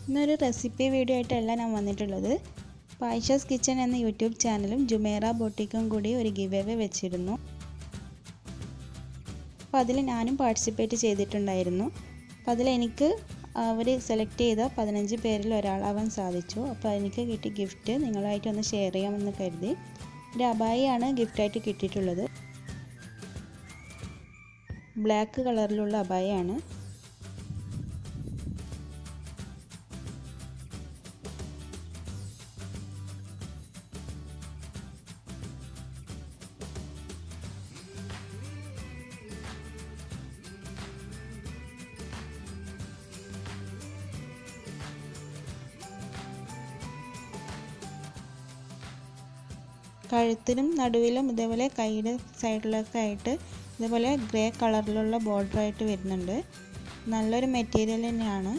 ഇന്നൊരു recipe video ആയിട്ടല്ല ഞാൻ വന്നിട്ടുള്ളത്. ആയിഷാസ് കിച്ചൺ എന്ന യൂട്യൂബ് ചാനലും ജുമേറ ബൊട്ടിക്കും കൂടി ഒരു ഗിവ് അവേ വെച്ചിരുന്നു. അപ്പോൾ അതിൽ ഞാനും പാർട്ടിസിപ്പേറ്റ് ചെയ്തിട്ടുണ്ടായിരുന്നു. അപ്പോൾ അതിലെനിക്ക് അവർ സെലക്ട് ചെയ്ത 15 പേരിൽ ഒരാളാവാൻ സാധിച്ചു. അപ്പോൾ എനിക്ക് കിട്ടിയ ഗിഫ്റ്റ് നിങ്ങളുമായിട്ടൊന്ന് ഷെയർ ചെയ്യാമെന്ന് കരുതി. ഒരു അബായിയാണ് ഗിഫ്റ്റായിട്ട് കിട്ടിയിട്ടുള്ളത്. ബ്ലാക്ക് കളറിലുള്ള അബായാണ്. കഴുത്തിലും നടുവിലും ഇതേപോലെ കൈയുടെ സൈഡിലൊക്കെ ആയിട്ട് ഇതേപോലെ ഗ്രേ കളറിലുള്ള ബോർഡർ ആയിട്ട് വരുന്നുണ്ട്. നല്ലൊരു മെറ്റീരിയൽ തന്നെയാണ്.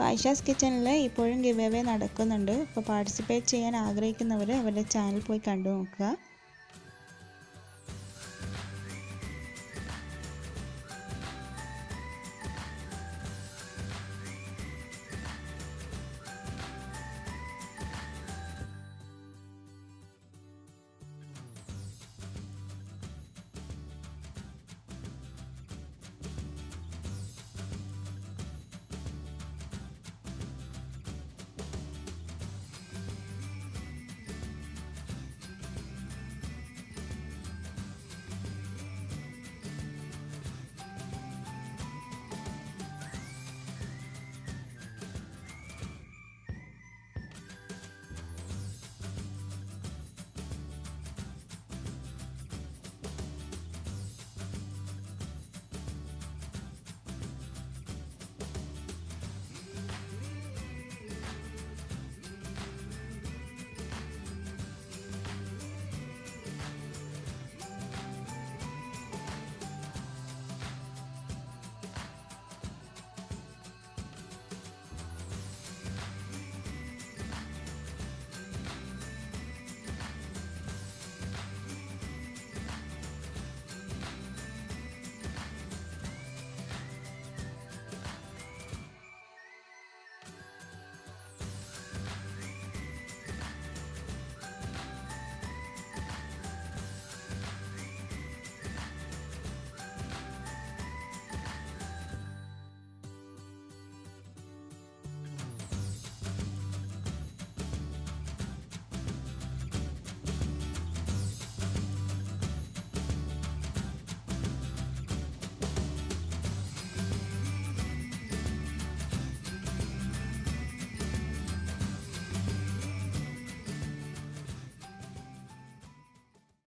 ആയിഷാസ് കിച്ചണിൽ ഇപ്പോഴും ഗിവ് അവേ നടക്കുന്നുണ്ട്. അപ്പോൾ പാർട്ടിസിപ്പേറ്റ് ചെയ്യാൻ ആഗ്രഹിക്കുന്നവർ അവരുടെ ചാനൽ പോയി കണ്ടു നോക്കുക.